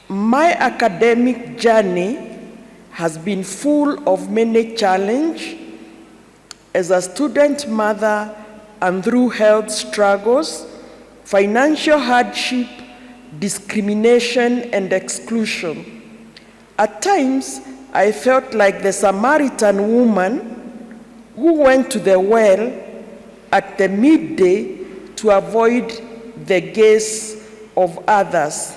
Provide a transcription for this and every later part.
My academic journey has been full of many challenges. As a student mother and through health struggles, financial hardship, discrimination, and exclusion. At times, I felt like the Samaritan woman who went to the well at the midday to avoid the gaze of others.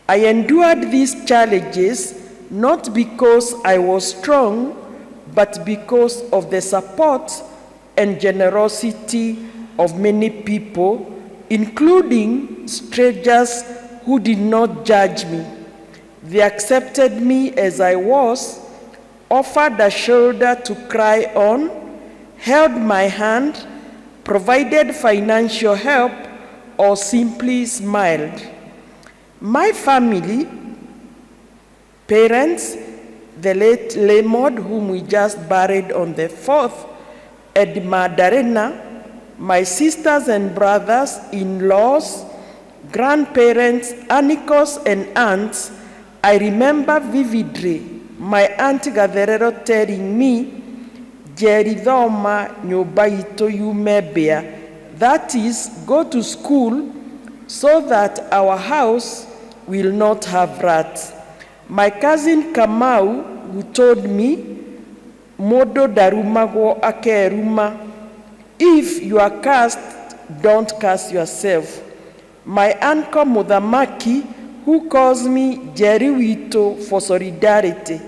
I endured these challenges not because I was strong, but because of the support and generosity of many people, including strangers who did not judge me. They accepted me as I was, offered a shoulder to cry on, held my hand, provided financial help, or simply smiled. My family, parents, the late Lemod, whom we just buried on the 4th, Edma Darena, my sisters and brothers, in-laws, grandparents, uncles, and aunts, I remember vividly my Aunt Gatherero telling me, Njeri thoma nyumba itu yumebea, that is, go to school so that our house will not have rats. My cousin Kamau, who told me, Modo darumago akeruma, if you are cursed, don't curse yourself. My uncle Mudhamaki, who calls me Njeri Wito for solidarity.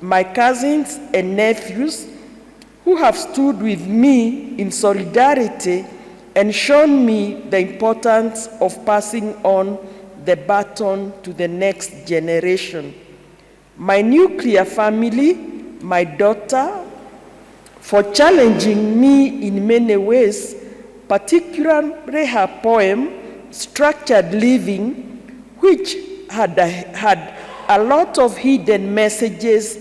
My cousins and nephews, who have stood with me in solidarity and shown me the importance of passing on the baton to the next generation. My nuclear family, my daughter, for challenging me in many ways, particularly her poem, Structured Living, which had a lot of hidden messages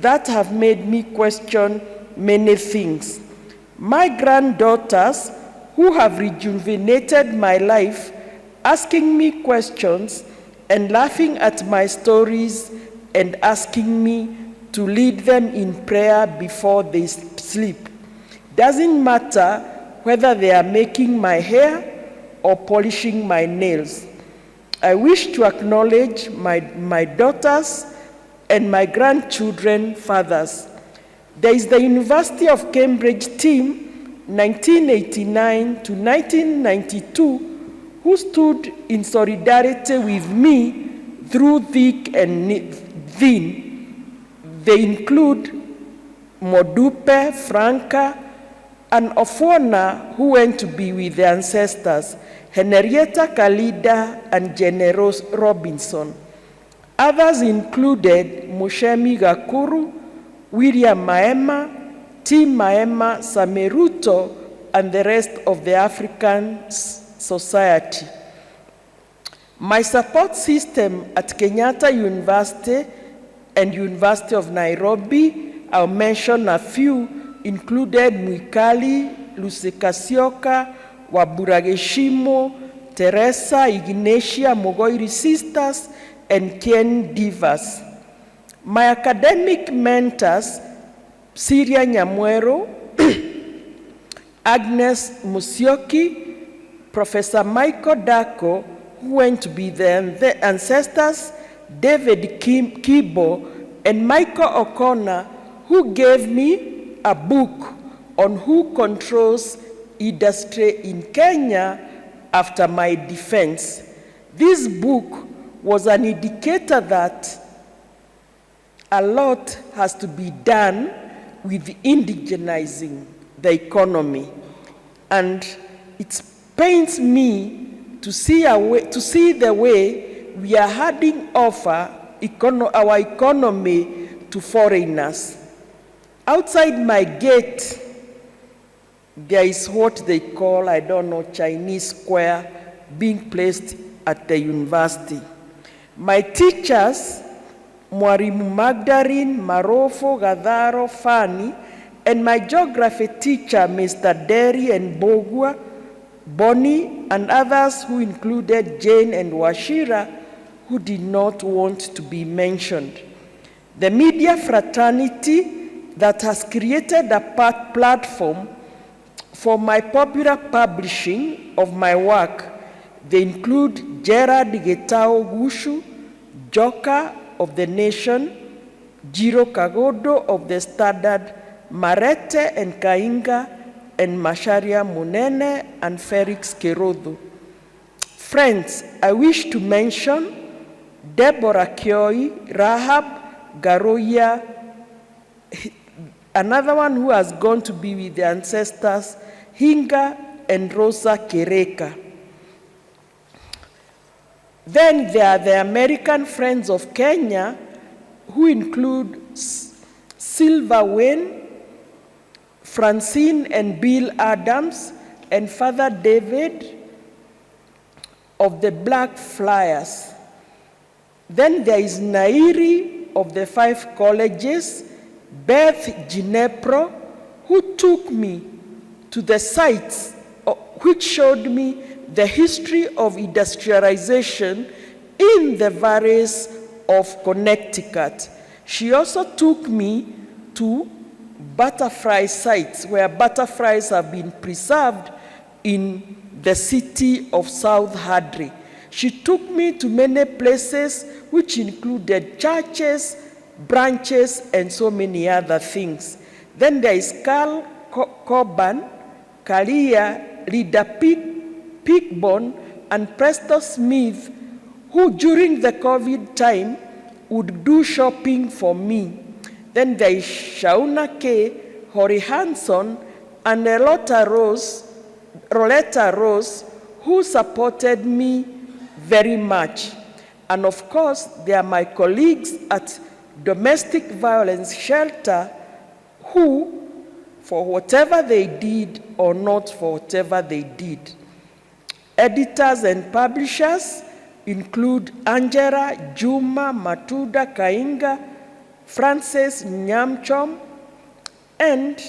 that have made me question many things. My granddaughters, who have rejuvenated my life, asking me questions and laughing at my stories and asking me to lead them in prayer before they sleep. Doesn't matter whether they are making my hair or polishing my nails. I wish to acknowledge my daughters and my grandchildren fathers. There is the University of Cambridge team, 1989 to 1992, who stood in solidarity with me through thick and thin. They include Modupe, Franca, and Ofona, who went to be with their ancestors, Henrietta Kalida and Generos Robinson. Others included Mushemi Gakuru, William Maema, Tim Maema, Sameruto, and the rest of the African society. My support system at Kenyatta University and University of Nairobi, I'll mention a few, included Mwikali, Lusikasioka, Waburageshimo, Teresa, Ignatia, Mogoiri Sisters, and Ken Divas. My academic mentors, Syria Nyamwero, Agnes Musyoki, Professor Michael Dako, who went to be the ancestors, David Kibo, and Michael O'Connor, who gave me a book on who controls industry in Kenya after my defense. This book was an indicator that a lot has to be done with indigenizing the economy. And it pains me to see the way we are handing over our economy to foreigners. Outside my gate, there is what they call, I don't know, Chinese square being placed at the university. My teachers, Mwarimu Magdalene, Marofo, Gadharo, Fani, and my geography teacher, Mr. Derry and Bogua, Bonnie, and others who included Jane and Washira, who did not want to be mentioned. The media fraternity that has created a platform for my popular publishing of my work. They include Gerard Getao Gushu, Joka of The Nation, Jiro Kagodo of The Standard, Marete and Kainga, and Masharia Munene and Felix Kerodho. Friends, I wish to mention Deborah Kioi, Rahab, Garoya, another one who has gone to be with the ancestors, Hinga and Rosa Kereka. Then there are the American Friends of Kenya, who include Silva Wayne, Francine and Bill Adams, and Father David of the Black Flyers. Then there is Nairi of the 5 colleges, Beth Ginepro, who took me to the sites which showed me the history of industrialization in the valleys of Connecticut. She also took me to butterfly sites where butterflies have been preserved in the city of South Hadley. She took me to many places which included churches, branches, and so many other things. Then there is Carl Coban, Kalia, Lida Pickborn, and Preston Smith, who during the COVID time would do shopping for me. Then there is Shauna K., Hori Hanson, and Roletta Rose, who supported me very much. And of course, there are my colleagues at Domestic Violence Shelter who, for whatever they did or not for whatever they did. Editors and publishers include Angela, Juma, Matuda, Kainga, Frances Nyamchom, and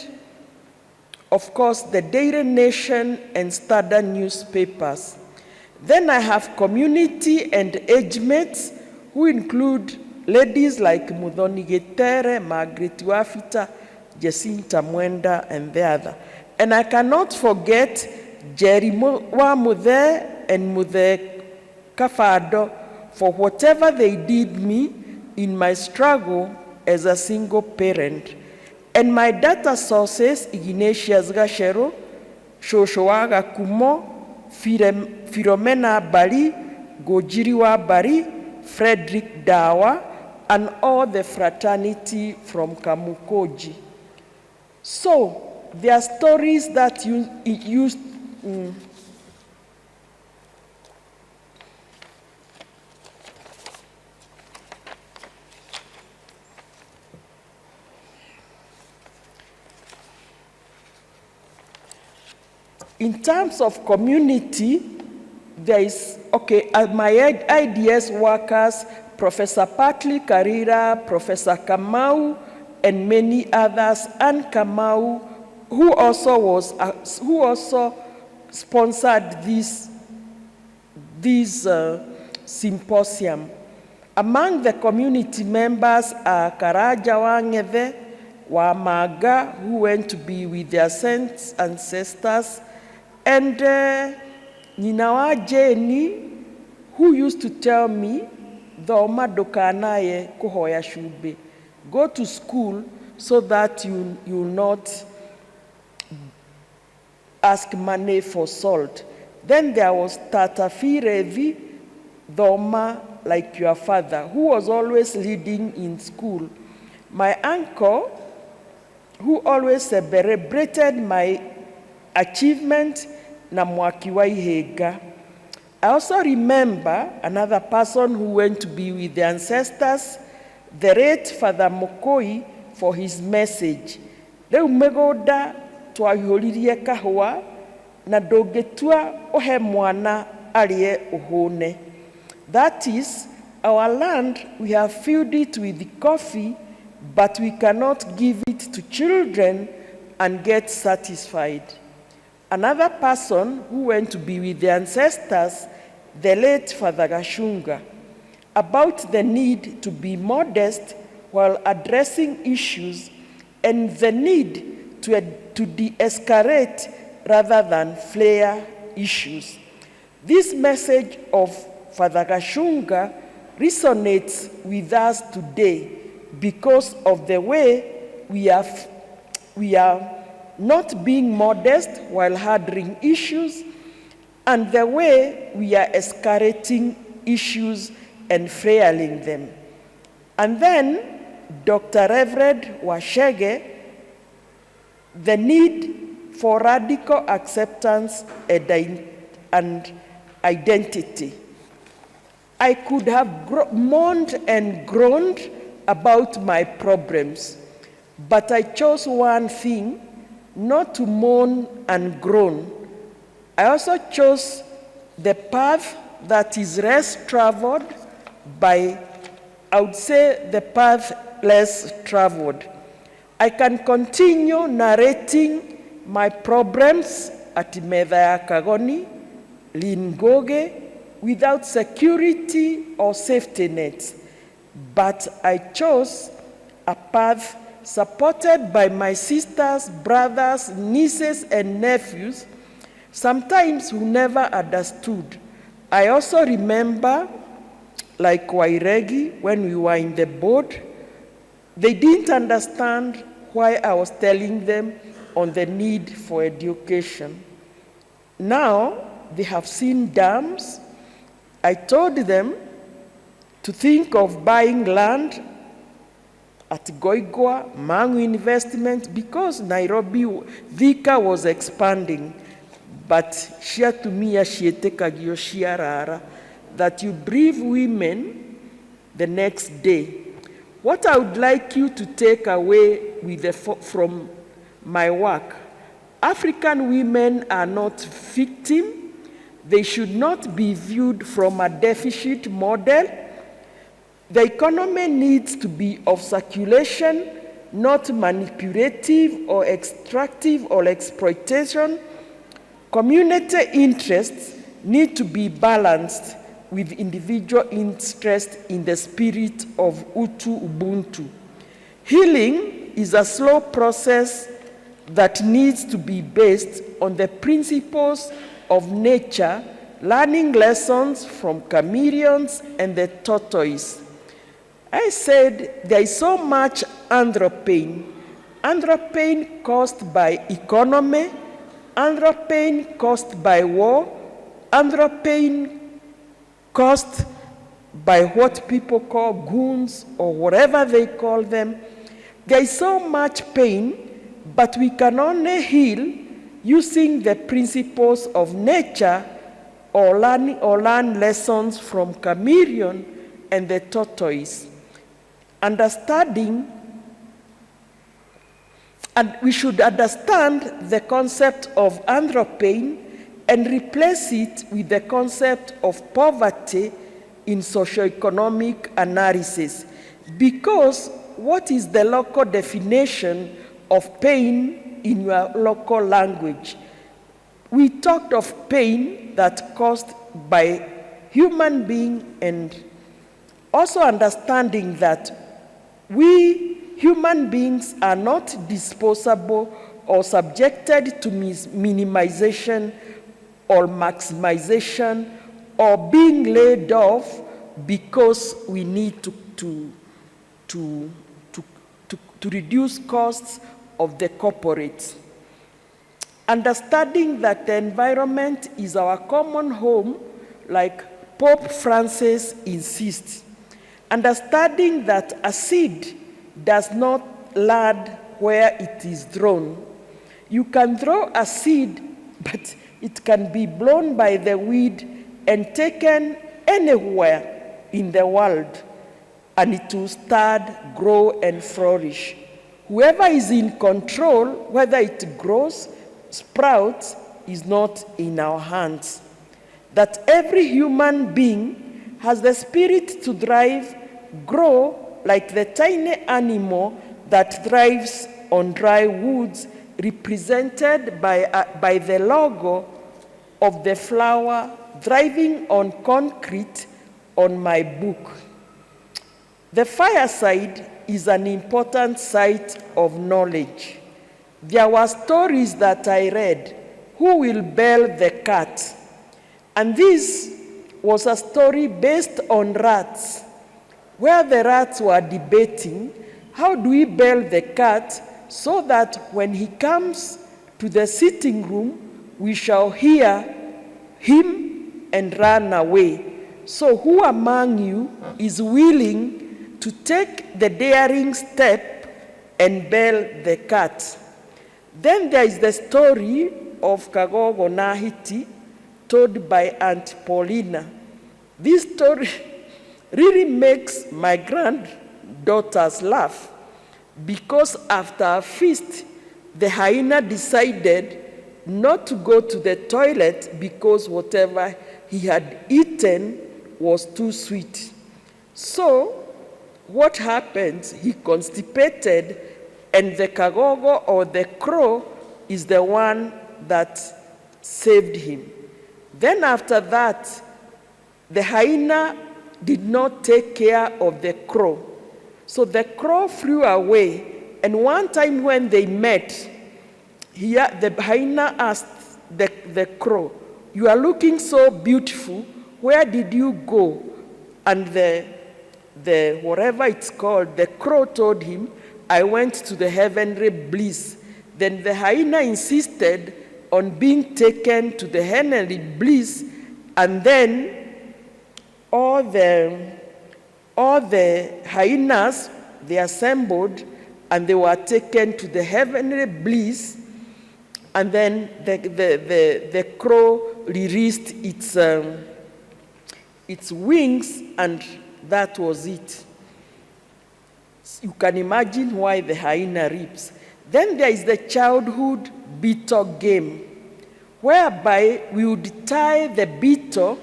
of course the Daily Nation and Standard newspapers. Then I have community and age mates who include ladies like Muthoni Getere, Margaret Wafita, Jacinta Mwenda, and the other. And I cannot forget Njeri Muthe and Muthe Kafado for whatever they did me in my struggle as a single parent. And my data sources, Ignatius Gashero, Shoshoaga Kumo, Philomena Bali, Gojiriwa Bari, Frederick Dawa, and all the fraternity from Kamukoji. So, there are stories that used in terms of community, there is, my IDS workers, Professor Patley Karira, Professor Kamau, and many others, and Kamau, who also sponsored this symposium. Among the community members are Karaja Wangeve, Wamaga, who went to be with their ancestors, and Ninawa Jenny, who used to tell me, Dhoma dokanaye kuhoya shube. Go to school so that you will not ask money for salt. Then there was Tata Firevi, Dhoma, like your father, who was always leading in school. My uncle, who always celebrated my achievement, na Mwaki wa Ihega. I also remember another person who went to be with the ancestors, the late Father Mokoi, for his message. Reu megoda twahuririe kahua na dogetua ohe mwana alie uhone. That is, our land, we have filled it with coffee, but we cannot give it to children and get satisfied. Another person who went to be with the ancestors, the late Father Gashunga. about the need to be modest while addressing issues and the need to de-escalate rather than flare issues. This message of Father Gashunga resonates with us today because of the way we are not being modest while handling issues, and the way we are escalating issues and failing them. And then Dr. Reverend Washege, the need for radical acceptance and identity. I could have moaned and groaned about my problems, but I chose one thing, not to moan and groan. I also chose the path that is less traveled by, I would say, the path less traveled. I can continue narrating my problems at Medha Kagoni, Lingoge, without security or safety nets, but I chose a path supported by my sisters, brothers, nieces, and nephews, sometimes who never understood. I also remember, like Wairegi, when we were in the boat, they didn't understand why I was telling them on the need for education. Now, they have seen dams. I told them to think of buying land at Goigwa, Mangu investment, because Nairobi, Thika was expanding. But shia tumia shietekagio shiarara, that you brief women the next day. What I would like you to take away from my work, African women are not victims. They should not be viewed from a deficit model. The economy needs to be of circulation, not manipulative or extractive or exploitation. Community interests need to be balanced with individual interest in the spirit of Ubuntu. Healing is a slow process that needs to be based on the principles of nature, learning lessons from chameleons and the tortoise. I said there is so much anthropane caused by economy, anthropane caused by war, anthropane caused by what people call goons or whatever they call them. There is so much pain, but we can only heal using the principles of nature or learn lessons from chameleon and the tortoise. Understanding, and we should understand the concept of anthropane and replace it with the concept of poverty in socioeconomic analysis. Because what is the local definition of pain in your local language? We talked of pain that caused by human being, and also understanding that we human beings are not disposable or subjected to minimization or maximization or being laid off because we need to reduce costs of the corporates. Understanding that the environment is our common home, like Pope Francis insists. Understanding that a seed does not land where it is thrown. You can throw a seed, but it can be blown by the wind and taken anywhere in the world, and it will start, grow, and flourish. Whoever is in control, whether it grows, sprouts, is not in our hands. That every human being has the spirit to thrive, grow, like the tiny animal that thrives on dry woods, represented by the logo of the flower thriving on concrete on my book. The fireside is an important site of knowledge. There were stories that I read, who will bail the cat? And this was a story based on rats, where the rats were debating, how do we bail the cat so that when he comes to the sitting room, we shall hear him and run away. So who among you is willing to take the daring step and bail the cat? Then there is the story of Kagogo Nahiti, told by Aunt Paulina. This story really makes my granddaughters laugh, because after a feast, the hyena decided not to go to the toilet because whatever he had eaten was too sweet. So what happens? He constipated, and the kagogo, or the crow, is the one that saved him. Then after that, the hyena did not take care of the crow. So the crow flew away, and one time when they met, the hyena asked the crow, "You are looking so beautiful, where did you go?" And the whatever it's called, the crow told him, "I went to the heavenly bliss." Then the hyena insisted on being taken to the heavenly bliss, and then all the hyenas, they assembled and they were taken to the heavenly bliss, and then the crow released its wings, and that was it. You can imagine why the hyena reaps. Then there is the childhood beetle game, whereby we would tie the beetle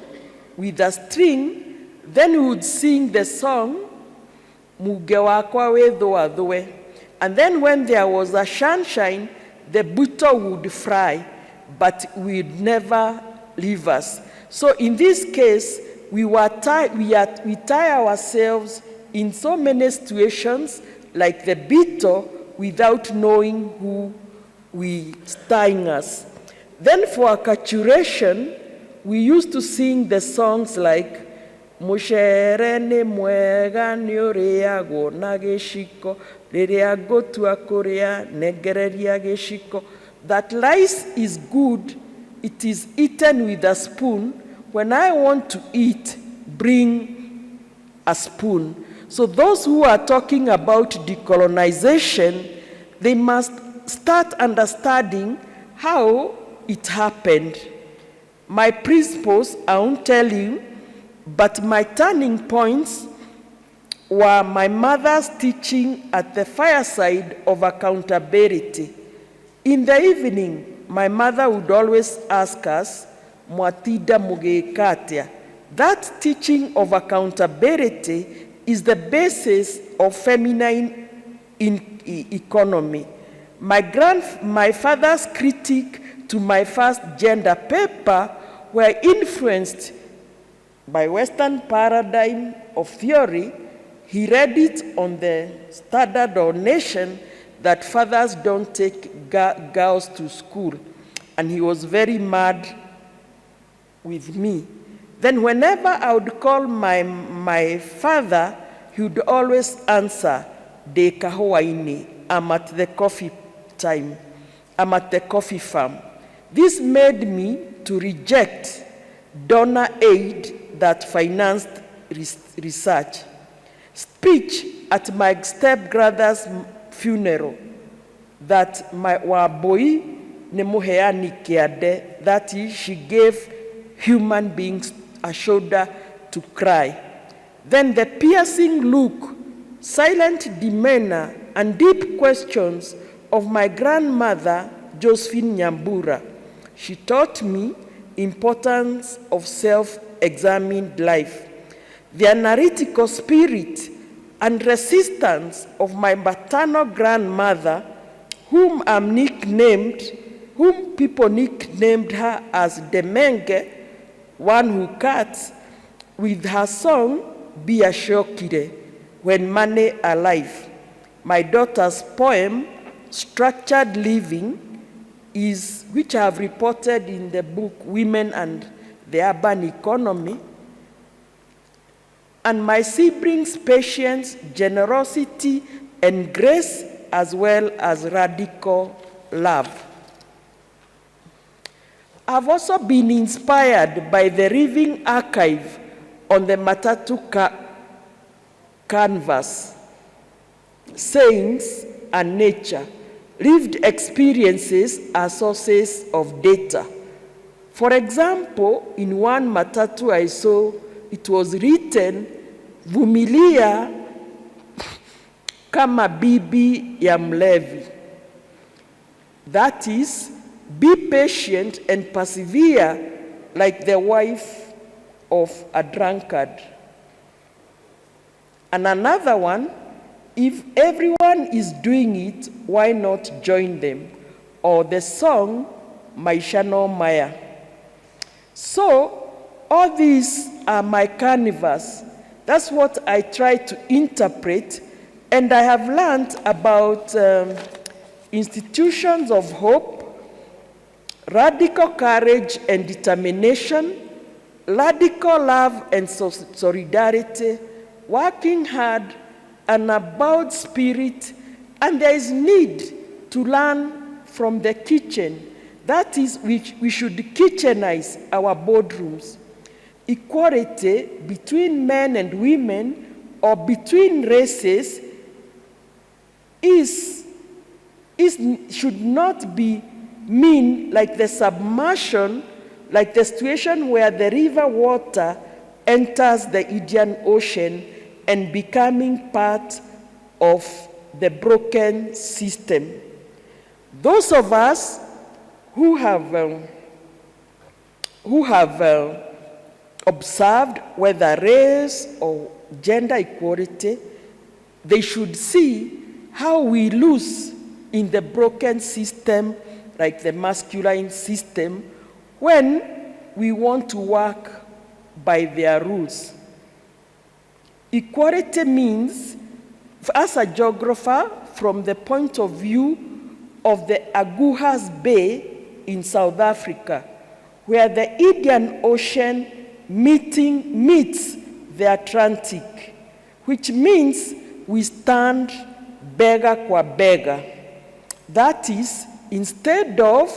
with a string, then we would sing the song, Muge wakwa wedhoa dhoe. And then when there was a sunshine, the beetle would fly, but would never leave us. So in this case, we tie ourselves in so many situations, like the beetle, without knowing who we tying us. Then for acculturation, we used to sing the songs like Mushere ne mwega nyoreago na geshiko, rereago tuakorea negereria geshiko. That rice is good, it is eaten with a spoon. When I want to eat, bring a spoon. So those who are talking about decolonization, they must start understanding how it happened. My principles, I won't tell you, but my turning points were my mother's teaching at the fireside of accountability. In the evening, my mother would always ask us, Mwatida mugekatia. That teaching of accountability is the basis of feminine economy. My father's critique to my first gender paper were influenced by Western paradigm of theory. He read it on the Standard or Nation that fathers don't take girls to school, and he was very mad with me. Then whenever I would call my father, he would always answer, "De kahoaini, I'm at the coffee time, I'm at the coffee farm." This made me to reject donor aid that financed research. Speech at my stepbrother's funeral, that my waboi nemuheani kiade, that is, she gave human beings a shoulder to cry. Then the piercing look, silent demeanor, and deep questions of my grandmother, Josephine Nyambura. She taught me importance of self-examined life. The analytical spirit and resistance of my maternal grandmother, whom people nicknamed her as Demenge, one who cuts, with her song, Biashokire, When Money Alive. My daughter's poem, Structured Living, which I have reported in the book Women and the Urban Economy. And my siblings' patience, generosity, and grace, as well as radical love. I've also been inspired by the living archive on the Matatu canvas, sayings and nature. Lived experiences are sources of data. For example, in one matatu I saw, it was written, Vumilia kama bibi ya mlevi. That is, be patient and persevere like the wife of a drunkard. And another one, if everyone is doing it, why not join them? Or the song, Maisha no Maya. So, all these are my canvas. That's what I try to interpret, and I have learned about institutions of hope, radical courage and determination, radical love and solidarity, working hard, an about spirit, and there is need to learn from the kitchen. That is, we should kitchenize our boardrooms. Equality between men and women or between races should not be mean like the submersion, like the situation where the river water enters the Indian Ocean and becoming part of the broken system. Those of us who have observed whether race or gender equality, they should see how we lose in the broken system, like the masculine system, when we want to work by their rules. Equality means, as a geographer, from the point of view of the Agujas Bay in South Africa, where the Indian Ocean meets the Atlantic, which means we stand bega kwa bega. That is, instead of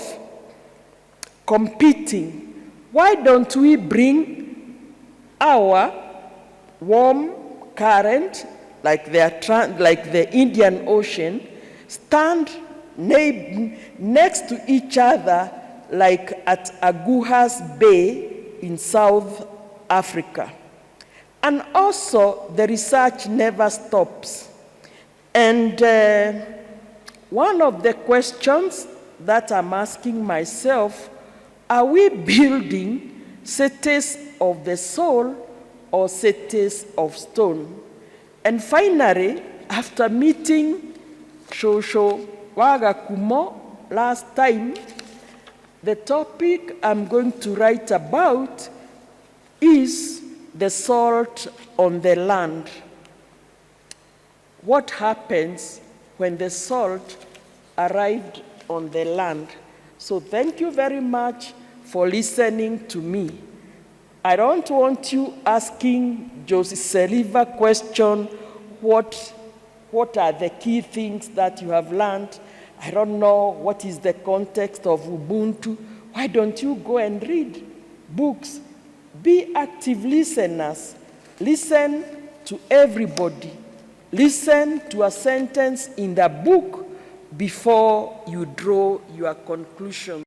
competing, why don't we bring our warm current, like the Indian Ocean, stand next to each other, like at Agujas Bay in South Africa. And also, the research never stops. And one of the questions that I'm asking myself, are we building cities of the soul or cities of stone? And finally, after meeting Shosho Wagakumo last time, the topic I'm going to write about is the salt on the land. What happens when the salt arrived on the land? So thank you very much for listening to me. I don't want you asking Josie Saliva question, what are the key things that you have learned? I don't know what is the context of Ubuntu. Why don't you go and read books? Be active listeners. Listen to everybody. Listen to a sentence in the book before you draw your conclusion.